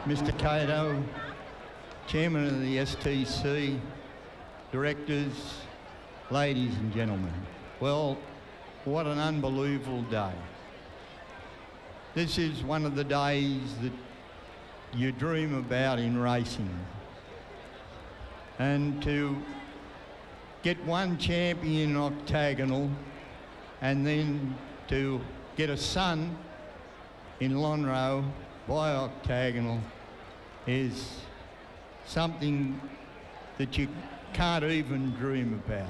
Mr. Cato, Chairman of the STC, Directors, ladies and gentlemen. Well, what an unbelievable day. This is one of the days that you dream about in racing. And to get one champion octagonal and then to get a son in Lonhro by octagonal is something that you can't even dream about.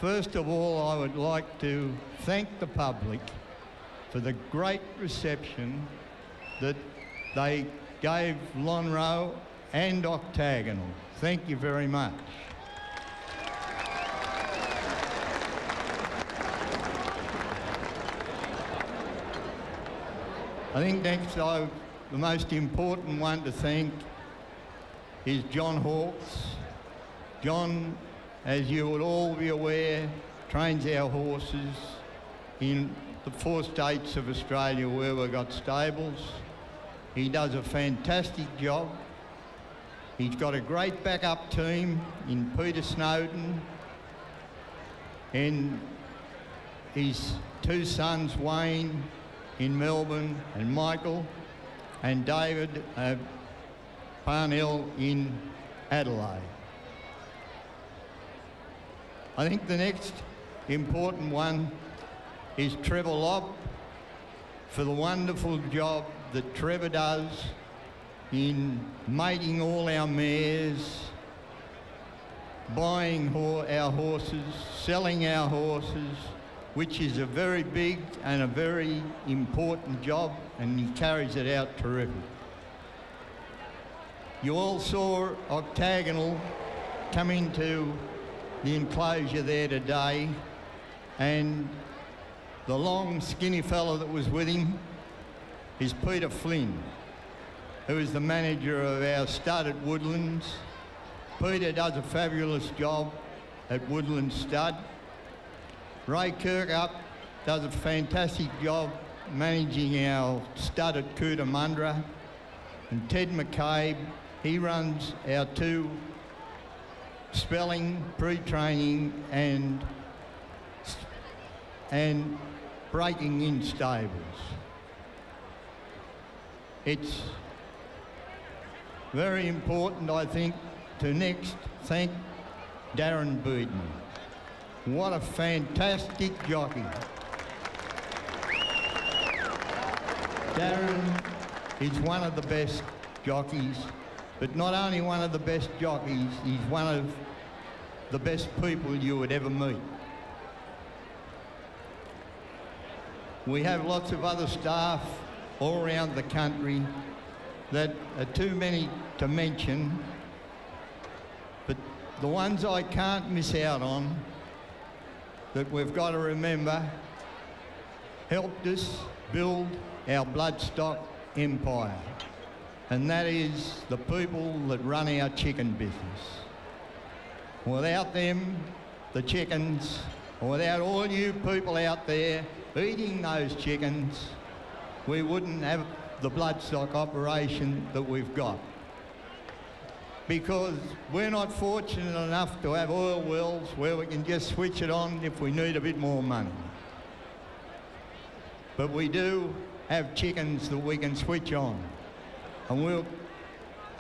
First of all, I would like to thank the public for the great reception that they gave Lonhro and octagonal. Thank you very much. I think next, the most important one to thank is John Hawkes. John, as you would all be aware, trains our horses in the 4 states of Australia where we've got stables. He does a fantastic job. He's got a great backup team in Peter Snowden and his 2 sons, Wayne in Melbourne and Michael, and David Parnell in Adelaide. I think the next important one is Trevor Lobb for the wonderful job that Trevor does in mating all our mares, buying our horses, selling our horses, which is a very big and a very important job, and he carries it out terrific. You all saw Octagonal come into the enclosure there today, and the long skinny fellow that was with him is Peter Flynn, who is the manager of our stud at Woodlands. Peter does a fabulous job at Woodlands Stud. Ray Kirkup does a fantastic job managing our stud at Cootamundra. And Ted McCabe, he runs our 2 spelling, pre-training and breaking in stables. It's very important, I think, to next thank Darren Beedman. What a fantastic jockey. Darren is one of the best jockeys, but not only one of the best jockeys, he's one of the best people you would ever meet. We have lots of other staff all around the country that are too many to mention, but the ones I can't miss out on that we've got to remember helped us build our bloodstock empire, and that is the people that run our chicken business. Without them, the chickens, or without all you people out there eating those chickens, we wouldn't have the bloodstock operation that we've got. Because we're not fortunate enough to have oil wells where we can just switch it on if we need a bit more money. But we do have chickens that we can switch on, and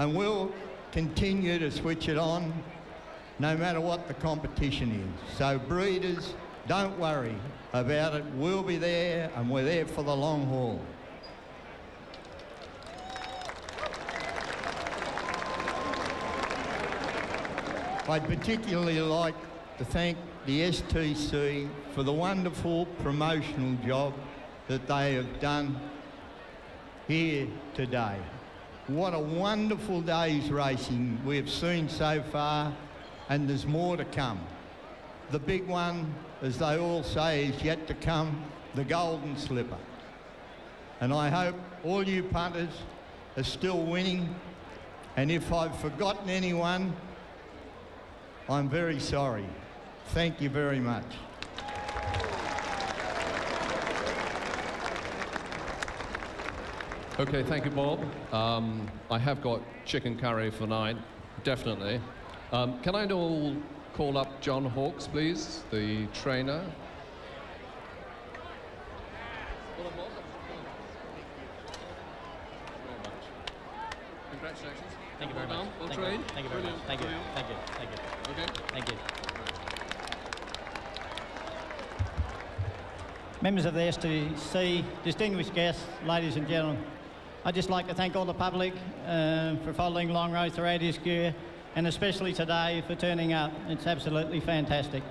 we'll continue to switch it on no matter what the competition is. So breeders, don't worry about it. We'll be there, and we're there for the long haul. I'd particularly like to thank the STC for the wonderful promotional job that they have done here today. What a wonderful day's racing we have seen so far, and there's more to come. The big one, as they all say, is yet to come, the Golden Slipper. And I hope all you punters are still winning, and if I've forgotten anyone, I'm very sorry. Thank you very much. Okay, thank you, Bob. I have got chicken curry for 9, definitely. Can I all call up John Hawkes, please, the trainer? Congratulations. Thank you very much. Well Thank you. trained. Thank you very much. Thank you. Thank you. Thank you. Okay. Thank you. Members of the STC, distinguished guests, ladies and gentlemen, I'd just like to thank all the public for following Longroad throughout his career, and especially today for turning up. It's absolutely fantastic.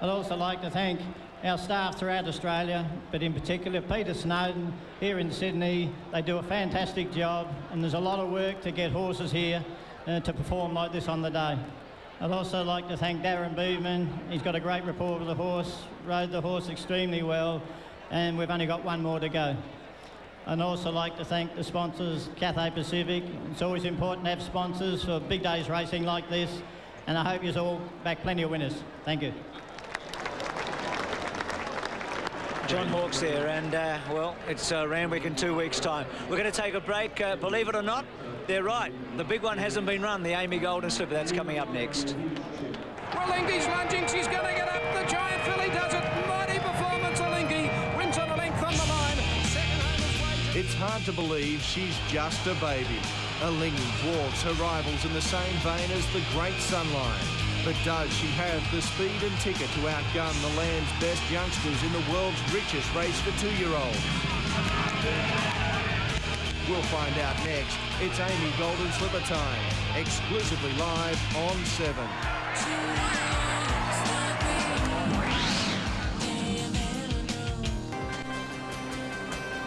I'd also like to thank our staff throughout Australia, but in particular Peter Snowden here in Sydney. They do a fantastic job, and there's a lot of work to get horses here to perform like this on the day. I'd also like to thank Darren Beeman. He's got a great rapport with the horse, rode the horse extremely well, and we've only got one more to go. I'd also like to thank the sponsors, Cathay Pacific. It's always important to have sponsors for big days racing like this, and I hope you all back plenty of winners. Thank you. John Hawkes there, and well, it's Randwick in 2 weeks' time. We're going to take a break. Believe it or not, they're right. The big one hasn't been run, the Amy Golden Slipper. That's coming up next. Alinghi's lunging. She's going to get up. The Giant Filly does it. Mighty performance. Alinghi wins on a length on the line. Second home is Wade. It's hard to believe she's just a baby. Alinghi dwarfs her rivals in the same vein as the Great Sunline. But does she have the speed and ticket to outgun the land's best youngsters in the world's richest race for 2-year-olds? We'll find out next. It's Amy Golden Slipper time, exclusively live on 7.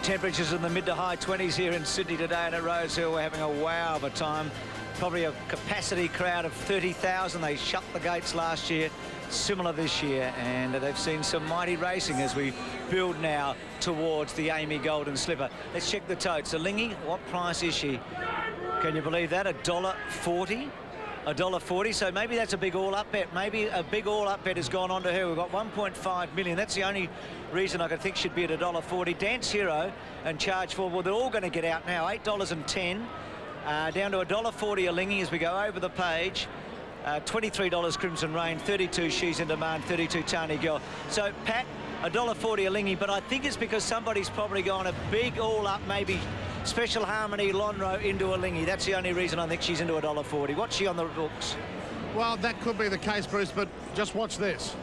Temperatures in the mid to high 20s here in Sydney today, and at Rosehill we're having a wow of a time. Probably a capacity crowd of 30,000. They shut the gates last year, similar this year, and they've seen some mighty racing as we build now towards the Amy Golden Slipper. Let's check the totes. Alinghi, what price is she? Can you believe that? $1.40? $1.40, so maybe that's a big all-up bet. Maybe a big all-up bet has gone on to her. We've got 1.5 million. That's the only reason I could think she'd be at $1.40. Dance Hero and Charge For, well, they're all going to get out now. $8.10. Down to $1.40 Alinghi as we go over the page. $23 Crimson Rain, 32 She's in Demand, 32 Tani Girl. So, Pat, $1.40 Alinghi, but I think it's because somebody's probably gone a big all-up, maybe Special Harmony Lonhro into Alinghi. That's the only reason I think she's into $1.40. What's she on the books? Well, that could be the case, Bruce, but just watch this.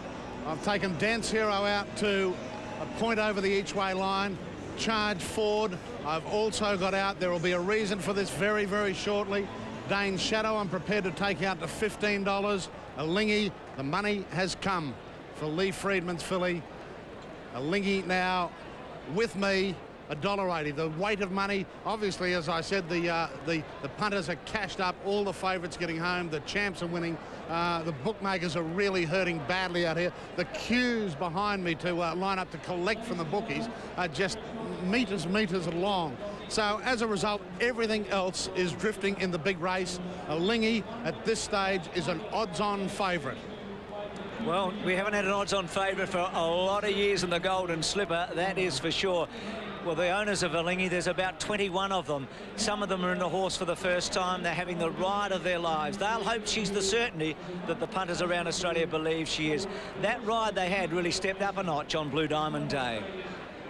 I've taken Dance Hero out to a point over the each-way line. Charge Ford, I've also got out. There will be a reason for this very, very shortly. Dane's Shadow, I'm prepared to take out to $15. Alinghi, the money has come for Lee Friedman's filly. Alinghi now with me, $1.80. The weight of money, obviously, as I said, the punters are cashed up. All the favourites getting home. The champs are winning. The bookmakers are really hurting badly out here. The queues behind me to line up to collect from the bookies are just meters long. So as a result, everything else is drifting in the big race. Alinghi at this stage is an odds-on favourite. Well, we haven't had an odds-on favourite for a lot of years in the Golden Slipper, that is for sure. Well, the owners of Alinghi, there's about 21 of them. Some of them are in the horse for the first time. They're having the ride of their lives. They'll hope she's the certainty that the punters around Australia believe she is. That ride they had really stepped up a notch on Blue Diamond Day.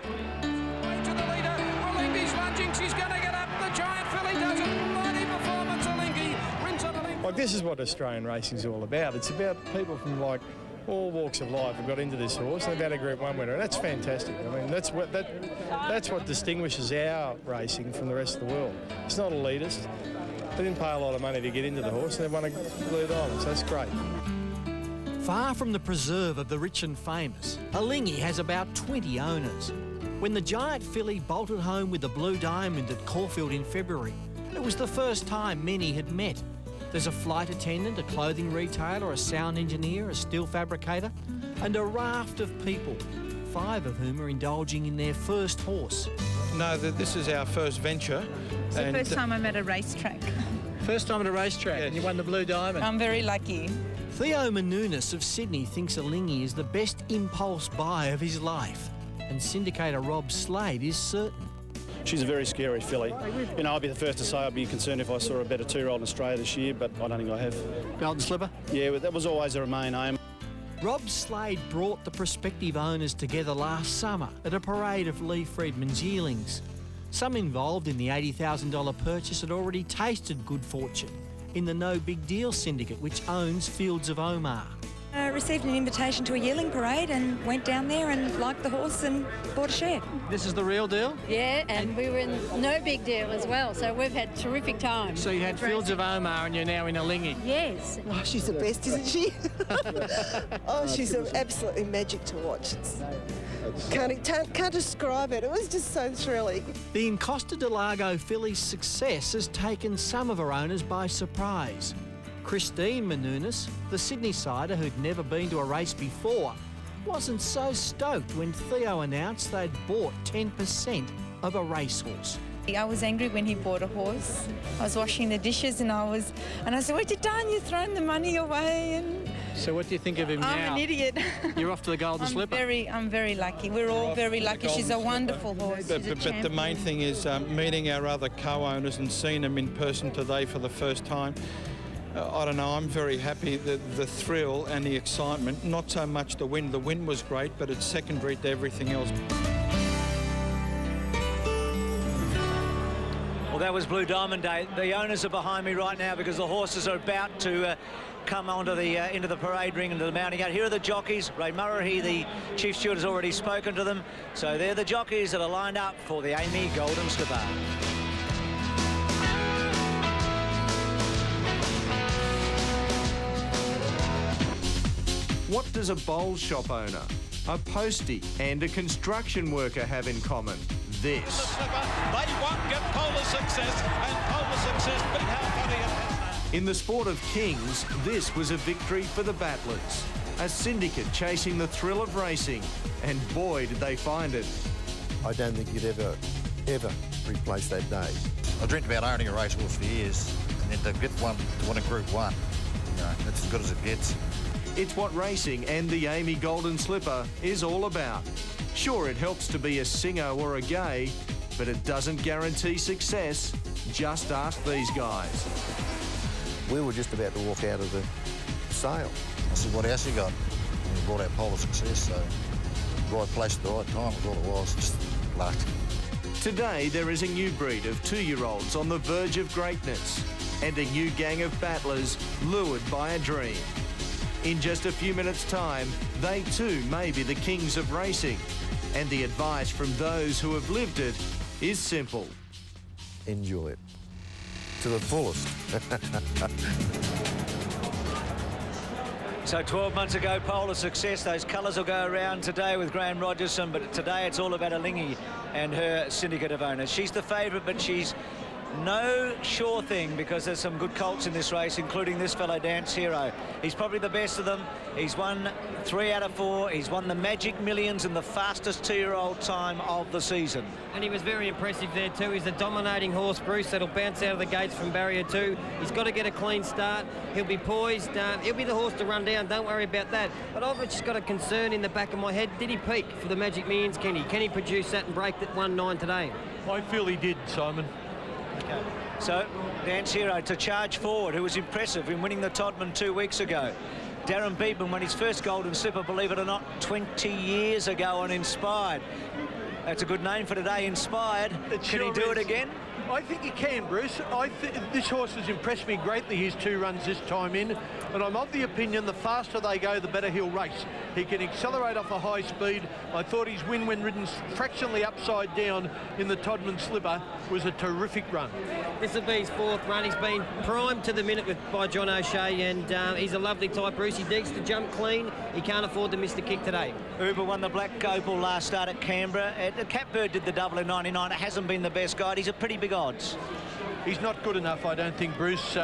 To the leader. Alinghi's lunging. She's going to get up. The Giant Filly does it. Mighty performance. Alinghi wins on a length. Like, this is what Australian racing's all about. It's about people from like all walks of life have got into this horse and they've had a Group 1 winner, and that's fantastic. I mean, that's what distinguishes our racing from the rest of the world. It's not elitist. They didn't pay a lot of money to get into the horse, and they won a Blue Diamond, so that's great. Far from the preserve of the rich and famous, Alinghi has about 20 owners. When the Giant Filly bolted home with the Blue Diamond at Caulfield in February, it was the first time many had met. There's a flight attendant, a clothing retailer, a sound engineer, a steel fabricator, and a raft of people, 5 of whom are indulging in their first horse. No, this is our first venture. It's the first time I'm at a racetrack. First time at a racetrack, yes. And you won the Blue Diamond. I'm very lucky. Theo Manounis of Sydney thinks Alinghi is the best impulse buy of his life, and syndicator Rob Slade is certain. She's a very scary filly. You know, I'll be the first to say I'd be concerned if I saw a better 2-year-old in Australia this year, but I don't think I have. Golden Slipper? Yeah, but that was always a main aim. Rob Slade brought the prospective owners together last summer at a parade of Lee Friedman's yearlings. Some involved in the $80,000 purchase had already tasted good fortune in the No Big Deal Syndicate, which owns Fields of Omar. Received an invitation to a yearling parade and went down there and liked the horse and bought a share. This is the real deal? Yeah, and we were in No Big Deal as well, so we've had terrific times. So you had Fields of Omar and you're now in Alinghi? Yes. Oh, she's the best, isn't she? Oh, she's absolutely magic to watch. Can't describe it. It was just so thrilling. The Encosta de Lago filly's success has taken some of her owners by surprise. Christine Menounis, the Sydney-sider who'd never been to a race before, wasn't so stoked when Theo announced they'd bought 10% of a racehorse. I was angry when he bought a horse. I was washing the dishes and I said, what have you done? You've thrown the money away. And So what do you think of him now? I'm an idiot. You're off to the Golden Slipper. I'm very lucky. We're all very lucky. She's a wonderful horse. But the main thing is meeting our other co-owners and seeing them in person today for the first time. I don't know, I'm very happy, the thrill and the excitement, not so much the win. The win was great, but it's secondary to everything else. Well, that was Blue Diamond Day. The owners are behind me right now because the horses are about to come onto the into the parade ring, into the mounting gate. Here are the jockeys. Ray Murray, the chief steward, has already spoken to them. So they're the jockeys that are lined up for the Amy Golden Slipper. What does a bowls shop owner, a postie and a construction worker have in common? This. They won't get Polar Success, and Polar Success beat Half In the sport of kings, this was a victory for the Battlers. A syndicate chasing the thrill of racing, and boy did they find it. I don't think you'd ever replace that day. I dreamt about owning a racehorse for years, and then to get one to win a Group 1, you know, that's as good as it gets. It's what racing and the Amy Golden Slipper is all about. Sure, it helps to be a singer or a gay, but it doesn't guarantee success. Just ask these guys. We were just about to walk out of the sale. I said, what else you got? And we brought out Polar Success, so right place at the right time was all it was, just luck. Today, there is a new breed of 2-year-olds on the verge of greatness, and a new gang of battlers lured by a dream. In just a few minutes' time, they too may be the kings of racing. And the advice from those who have lived it is simple. Enjoy it to the fullest. So 12 months ago, Polar Success, those colours will go around today with Graham Rogerson, but today it's all about Alinghi and her syndicate of owners. She's the favourite, but she's no sure thing because there's some good colts in this race, including this fellow Dance Hero. He's probably the best of them. He's won 3 out of 4. He's won the Magic Millions in the fastest 2-year-old time of the season. And he was very impressive there too. He's a dominating horse, Bruce, that'll bounce out of the gates from barrier 2. He's got to get a clean start. He'll be poised. He'll be the horse to run down. Don't worry about that. But I've just got a concern in the back of my head. Did he peak for the Magic Millions, Kenny? Can he produce that and break that 1-9 today? I feel he did, Simon. Okay. So, Dance Hero to charge forward, who was impressive in winning the Todman 2 weeks ago. Darren Beedman won his first Golden Slipper, believe it or not, 20 years ago on Inspired. That's a good name for today, Inspired. Can he do it again? I think he can, Bruce. This horse has impressed me greatly, his 2 runs this time in, and I'm of the opinion the faster they go, the better he'll race. He can accelerate off a high speed. I thought his win when ridden fractionally upside down in the Todman Slipper was a terrific run. This will be his 4th run. He's been primed to the minute by John O'Shea, and he's a lovely type, Bruce. He needs to jump clean. He can't afford to miss the kick today. Uber won the Black Opal last start at Canberra. Catbird did the double in 99. It hasn't been the best guide. He's a pretty big odds. He's not good enough, I don't think, Bruce.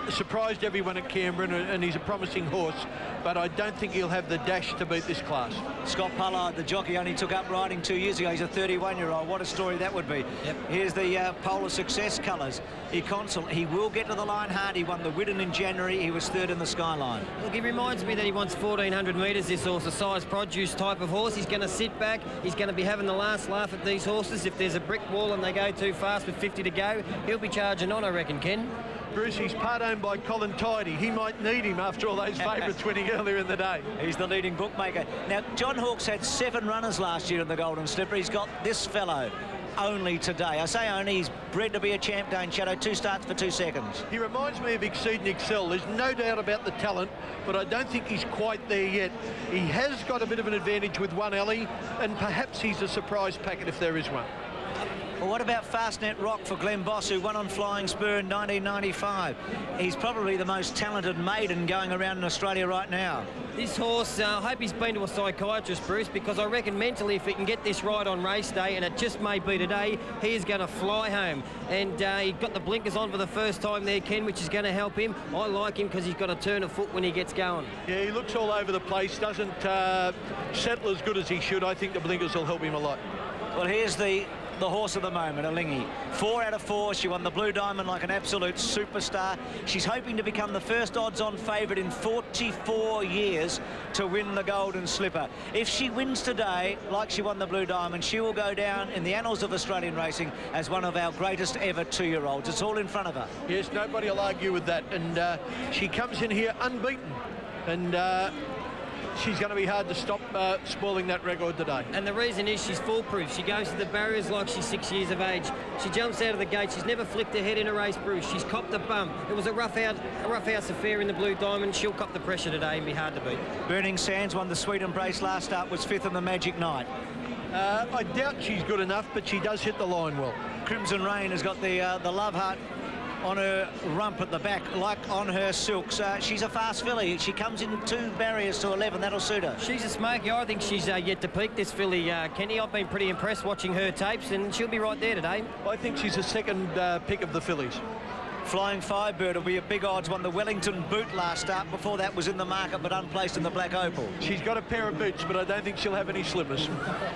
Surprised everyone at Canberra, and he's a promising horse. but I don't think he'll have the dash to beat this class. Scott Pollard, the jockey, only took up riding 2 years ago. He's a 31-year-old. What a story that would be. Yep. Here's the Polar Success colours. Econsul, he will get to the line hard. He won the Widden in January. He was third in the Skyline. Look, he reminds me that he wants 1,400 metres, this horse, a size produce type of horse. He's going to sit back. He's going to be having the last laugh at these horses. If there's a brick wall and they go too fast with 50 to go, he'll be charging on, I reckon, Ken. Bruce, he's part owned by Colin Tidy. He might need him after all those favourites winning earlier in the day. He's the leading bookmaker. Now, John Hawkes had 7 runners last year in the Golden Slipper. He's got this fellow only today. I say only, he's bred to be a champ, Dane Shadow. 2 starts for 2 seconds. He reminds me of Exceed Excel. There's no doubt about the talent, but I don't think he's quite there yet. He has got a bit of an advantage with one Ellie, and perhaps he's a surprise packet if there is one. Well, what about Fastnet Rock for Glenn Boss, who won on Flying Spur in 1995? He's probably the most talented maiden going around in Australia right now. This horse, I hope he's been to a psychiatrist, Bruce, because I reckon mentally, if he can get this right on race day, and it just may be today, he is going to fly home. And he got the blinkers on for the first time there, Ken, which is going to help him. I like him because he's got a turn of foot when he gets going. Yeah, he looks all over the place, doesn't settle as good as he should. I think the blinkers will help him a lot. Well, here's the horse of the moment, Alinghi. 4 out of 4. She won the Blue Diamond like an absolute superstar. She's hoping to become the first odds-on favourite in 44 years to win the Golden Slipper. If she wins today, like she won the Blue Diamond, she will go down in the annals of Australian racing as one of our greatest ever 2-year-olds. It's all in front of her. Yes, nobody will argue with that. And she comes in here unbeaten. And she's going to be hard to stop spoiling that record today. And the reason is she's foolproof. She goes to the barriers like she's 6 years of age. She jumps out of the gate. She's never flicked her head in a race, Bruce. She's copped a bum. It was a rough house affair in the Blue Diamond. She'll cop the pressure today and be hard to beat. Burning Sands won the Sweet Embrace last start, was 5th in the Magic Night. I doubt she's good enough, but she does hit the line well. Crimson Rain has got the Love Heart on her rump at the back, like on her silks. She's a fast filly. She comes in 2 barriers to 11. That'll suit her. She's a smoky. I think she's yet to peak, this filly, Kenny. I've been pretty impressed watching her tapes, and she'll be right there today. I think she's a second pick of the fillies. Flying Firebird will be a big odds. Won the Wellington boot last start. Before that was in the market, but unplaced in the Black Opal. She's got a pair of boots, but I don't think she'll have any slippers.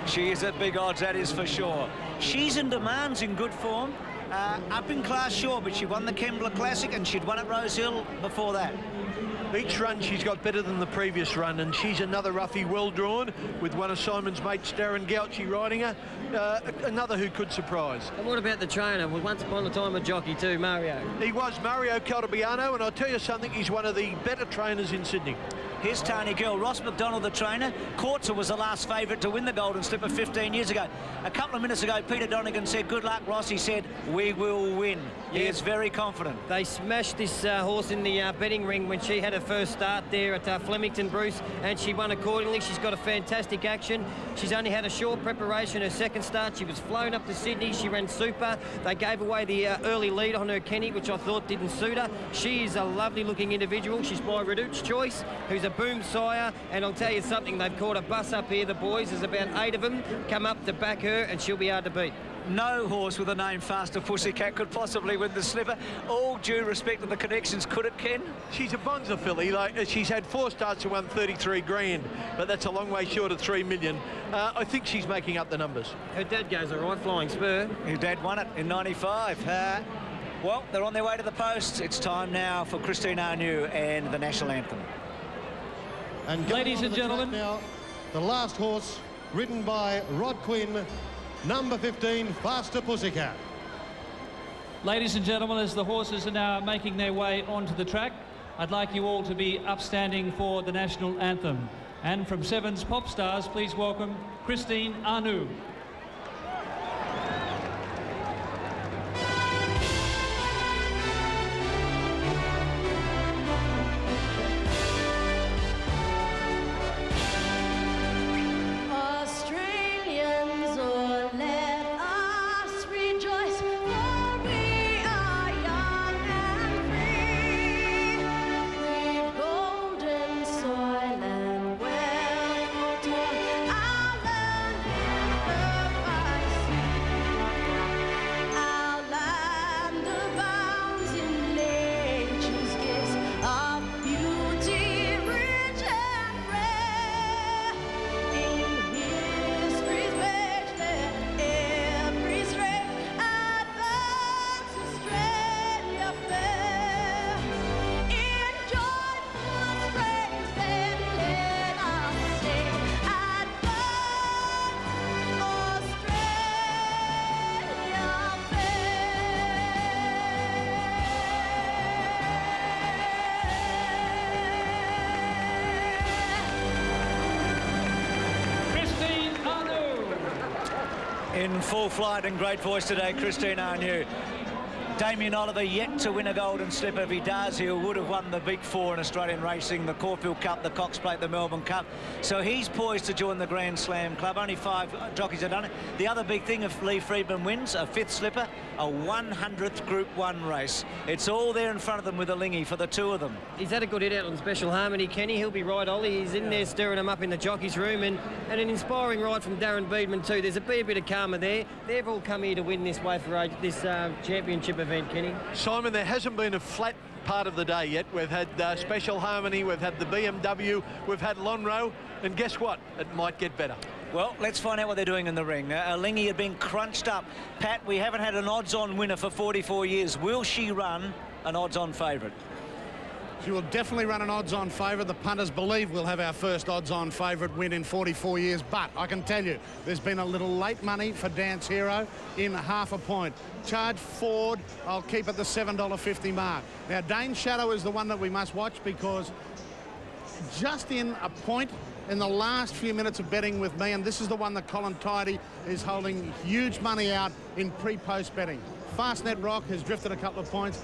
She is at big odds, that is for sure. She's in Demand's in good form. Up in class, sure, but she won the Kembla Classic and she'd won at Rose Hill before that. Each run she's got better than the previous run, and she's another roughie well drawn with one of Simon's mates, Darren Gauchi, riding her. Another who could surprise. And what about the trainer? Well, once upon a time a jockey too, Mario. He was Mario Caldebiano, and I'll tell you something, he's one of the better trainers in Sydney. Here's Tony Gill. Ross McDonald, the trainer. Courtser was the last favourite to win the Golden Slipper 15 years ago. A couple of minutes ago, Peter Donegan said, good luck, Ross. He said, we will win. He is very confident. They smashed this horse in the betting ring when she had her first start there at Flemington, Bruce, and she won accordingly. She's got a fantastic action. She's only had a short preparation. Her second start, she was flown up to Sydney. She ran super. They gave away the early lead on her, Kenny, which I thought didn't suit her. She is a lovely-looking individual. She's by Redoute's Choice, who's a boom sire, and I'll tell you something, they've caught a bus up here, the boys. There's about 8 of them come up to back her, and she'll be hard to beat. No horse with a name Faster Pussycat could possibly win the Slipper. All due respect to the connections, could it, Ken? She's a bonza filly. She's had 4 starts and won 33 grand, but that's a long way short of 3 million. I think she's making up the numbers. Her dad goes all right, Flying Spur. Her dad won it in 95. Well, they're on their way to the posts. It's time now for Christine Anu and the National Anthem. And ladies and gentlemen, now, the last horse ridden by Rod Quinn, number 15, Faster Pussycat. Ladies and gentlemen, as the horses are now making their way onto the track, I'd like you all to be upstanding for the National Anthem. And from Seven's Pop Stars, please welcome Christine Anu. Soil and well, our land In full flight and great voice today, Christine Arnoux. Damien Oliver yet to win a Golden Slipper. If he does, he would have won the big four in Australian racing, the Caulfield Cup, the Cox Plate, the Melbourne Cup. So he's poised to join the Grand Slam club. Only 5 jockeys have done it. The other big thing, if Lee Friedman wins, a 5th slipper, a 100th Group 1 race. It's all there in front of them with a Lingy for the 2 of them. He's had a good hit out on Special Harmony, Kenny. He'll be right, Ollie. He's in there stirring him up in the jockey's room, and an inspiring ride from Darren Beedman too. There's a bit of karma there. They've all come here to win this way for this championship event, Kenny. Simon, there hasn't been a flat part of the day yet. We've had Special Harmony, we've had the BMW, we've had Lonhro, and guess what? It might get better. Well, let's find out what they're doing in the ring. Lingy had been crunched up. Pat, we haven't had an odds-on winner for 44 years. Will she run an odds-on favourite? She will definitely run an odds-on favourite. The punters believe we'll have our first odds-on favourite win in 44 years. But I can tell you, there's been a little late money for Dance Hero in half a point. Charge Ford, I'll keep at the $7.50 mark. Now, Dane Shadow is the one that we must watch because just in a point in the last few minutes of betting with me, and this is the one that Colin Tidy is holding huge money out in pre-post betting. Fastnet Rock has drifted a couple of points.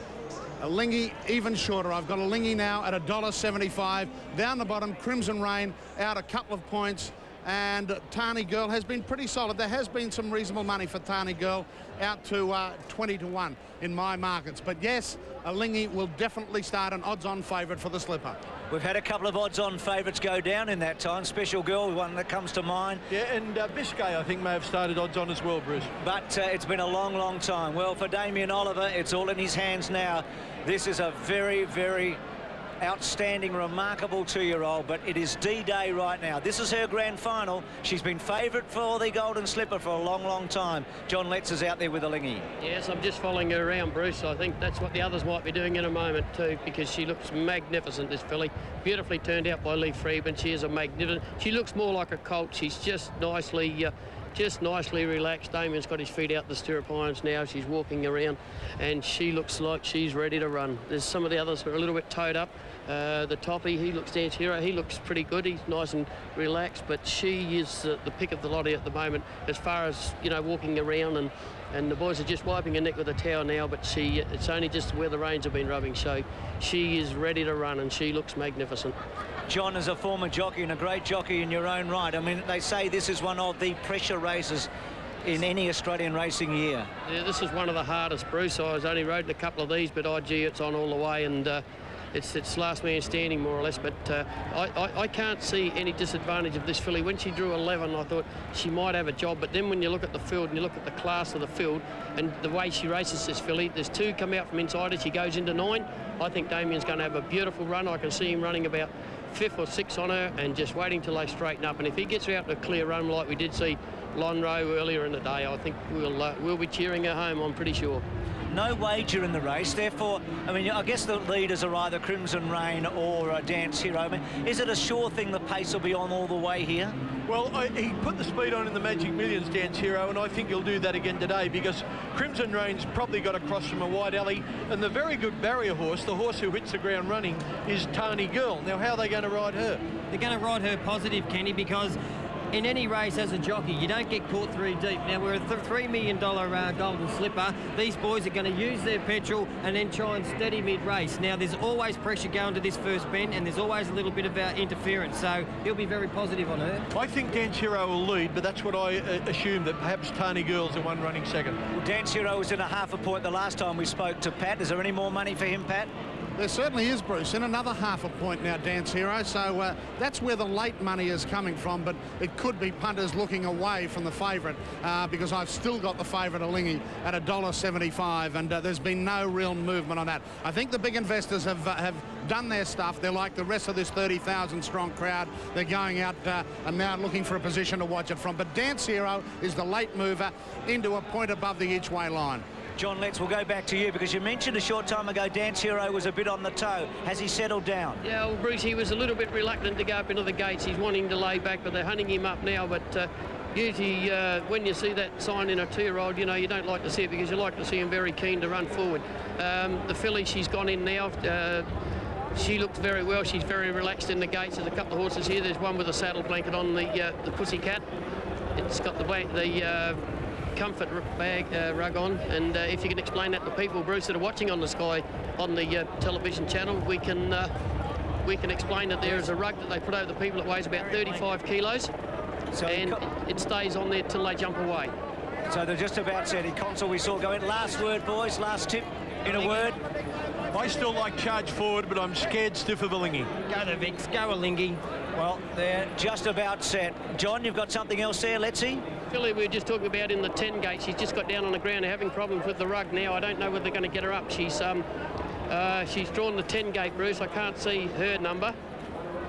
A Lingy even shorter. I've got a Lingy now at $1.75. Down the bottom, Crimson Rain out a couple of points. And Tani Girl has been pretty solid. There has been some reasonable money for Tani Girl out to 20 to 1 in my markets. But yes, a Lingy will definitely start an odds-on favourite for the slipper. We've had a couple of odds-on favourites go down in that time. Special Girl, one that comes to mind. Yeah, and Biscay, I think, may have started odds-on as well, Bruce. But it's been a long, long time. Well, for Damien Oliver, it's all in his hands now. This is a very, very outstanding, remarkable 2-year-old, but it is D-Day right now. This is her grand final. She's been favourite for the Golden Slipper for a long, long time. John Letts is out there with a Lingy. Yes, I'm just following her around, Bruce. I think that's what the others might be doing in a moment too, because she looks magnificent, this filly. Beautifully turned out by Lee Friedman. She is a magnificent... She looks more like a colt. She's just nicely relaxed. Damien's got his feet out the stirrup irons now. She's walking around and she looks like she's ready to run. There's some of the others who are a little bit towed up. The Toppy, he looks Dance Hero. He looks pretty good. He's nice and relaxed, but she is the pick of the lot at the moment as far as, you know, walking around, and the boys are just wiping her neck with a towel now, but it's only just where the reins have been rubbing, so she is ready to run and she looks magnificent. John is a former jockey and a great jockey in your own right. I mean, they say this is one of the pressure races in any Australian racing year. Yeah, this is one of the hardest, Bruce. I was only riding a couple of these, but gee, it's on all the way, and it's last man standing more or less. But I can't see any disadvantage of this filly. When she drew 11, I thought she might have a job, but then when you look at the field and you look at the class of the field and the way she races this filly, there's 2 come out from inside her. She goes into 9. I think Damien's going to have a beautiful run. I can see him running about 5th or 6th on her and just waiting till they straighten up. And if he gets her out to a clear run like we did see Lonhro earlier in the day, I think we'll be cheering her home, I'm pretty sure. No wager in the race, therefore, I mean, I guess the leaders are either Crimson Rain or Dance Hero. I mean, is it a sure thing the pace will be on all the way here? Well, he put the speed on in the Magic Millions, Dance Hero, and I think he'll do that again today because Crimson Rain's probably got across from a wide alley, and the very good barrier horse, the horse who hits the ground running, is Tani Girl. Now, how are they going to ride her? They're going to ride her positive, Kenny, because in any race as a jockey, you don't get caught 3 deep. Now, we're a $3 million Golden Slipper. These boys are going to use their petrol and then try and steady mid-race. Now, there's always pressure going to this first bend, and there's always a little bit of interference, so he'll be very positive on her. I think Dance Hero will lead, but that's what I assume, that perhaps Tani Girl's the one running second. Well, Dance Hero was in a half a point the last time we spoke to Pat. Is there any more money for him, Pat? There certainly is, Bruce, in another half a point now, Dance Hero. So that's where the late money is coming from, but it could be punters looking away from the favourite because I've still got the favourite, a Lingy, at $1.75, and there's been no real movement on that. I think the big investors have done their stuff. They're like the rest of this 30,000 strong crowd. They're going out and now looking for a position to watch it from. But Dance Hero is the late mover into a point above the each-way line. John Letts, we'll go back to you because you mentioned a short time ago Dance Hero was a bit on the toe. Has he settled down? Yeah, well, Bruce, he was a little bit reluctant to go up into the gates. He's wanting to lay back, but they're hunting him up now. But usually when you see that sign in a 2-year-old, you know, you don't like to see it because you like to see him very keen to run forward. The filly, she's gone in now. She looks very well. She's very relaxed in the gates. There's a couple of horses here. There's one with a saddle blanket on, the Pussycat. It's got the comfort bag rug on, and if you can explain that to people, Bruce, that are watching on the Sky on the television channel, we can explain that there is a rug that they put over the people that weighs about 35 kilos, and it stays on there till they jump away. So they're just about set. Console we saw go in. Last word, boys. Last tip in a word. I still like Charge Forward, but I'm scared stiff of Alinghi. Go the Vicks, go Alinghi. Well, they're just about set. John, you've got something else there, let's see. Filly we were just talking about in the 10 gate, she's just got down on the ground, having problems with the rug now. I don't know whether they're going to get her up. She's drawn the 10 gate, Bruce. I can't see her number,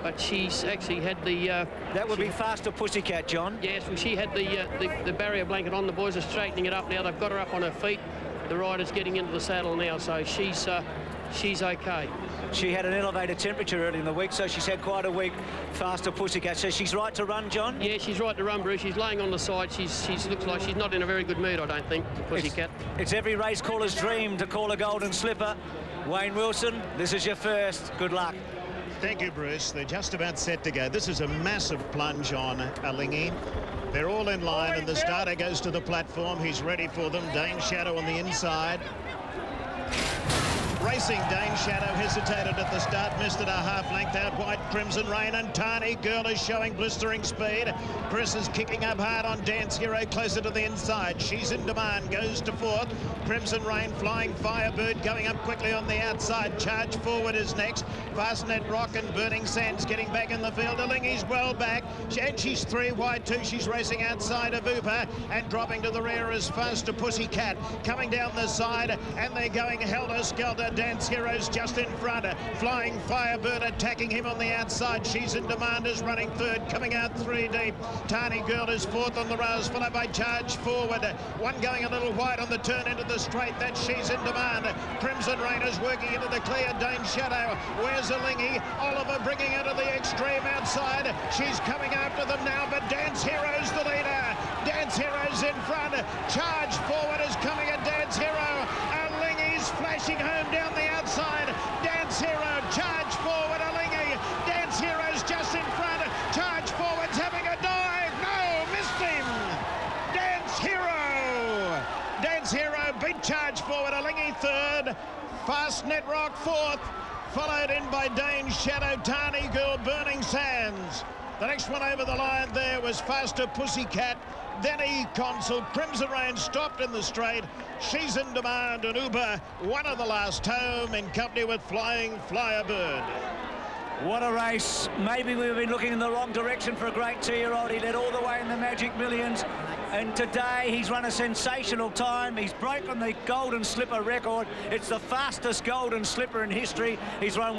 but she's actually had the... that would be Faster Pussycat, John. Yes, well, she had the barrier blanket on. The boys are straightening it up now. They've got her up on her feet. The rider's getting into the saddle now, so she's okay. She had an elevated temperature early in the week, so she's had quite a week. Faster Pussycat. So she's right to run, John? Yeah, she's right to run, Bruce. She's laying on the side. She looks like she's not in a very good mood, I don't think, Pussycat. It's every race caller's dream to call a Golden Slipper. Wayne Wilson, this is your first. Good luck. Thank you, Bruce. They're just about set to go. This is a massive plunge on Alinghi. They're all in line, and the starter goes to the platform. He's ready for them. Dane Shadow on the inside. Racing Dane Shadow hesitated at the start, missed it a half length out wide. Crimson Rain and Tani Girl is showing blistering speed. Chris is kicking up hard on Dance Hero closer to the inside. She's in demand, goes to fourth. Crimson Rain, Flying Firebird going up quickly on the outside. Charge Forward is next. Fastnet Rock and Burning Sands getting back in the field. Alinghi's well back, and she's 3 wide too. She's racing outside of Uber, and dropping to the rear is Faster Pussycat. Coming down the side, and they're going helter-skelter. Dance Heroes just in front. Flying Firebird attacking him on the outside. She's in demand, is running third, coming out 3 deep. Tani Girl is fourth on the rails, followed by Charge Forward. One going a little wide on the turn into the straight. That She's in demand. Crimson Rain is working into the clear. Dane Shadow. Where's Alinghi? Oliver bringing her to the extreme outside. She's coming after them now, but Dance Hero's the leader. Dance Hero's in front. Charge Forward is coming at Dance Hero. Alinghi's flashing home down the outside. Dance Hero, Charge Forward, Alinghi. Dance Hero's just in front. Charge Forward's having a dive. No, missed him. Dance Hero. Dance Hero beat Charge Forward. Alinghi third. Fastnet Rock fourth. Followed in by Dane Shadow, Tani Girl, Burning Sands. The next one over the line there was Faster Pussycat. Then Console. Crimson Rain stopped in the straight. She's in demand, and Uber, one of the last home in company with Flying Firebird. What a race. Maybe we've been looking in the wrong direction for a great 2-year-old. He led all the way in the Magic Millions, and today he's run a sensational time. He's broken the Golden Slipper record. It's the fastest Golden Slipper in history. He's run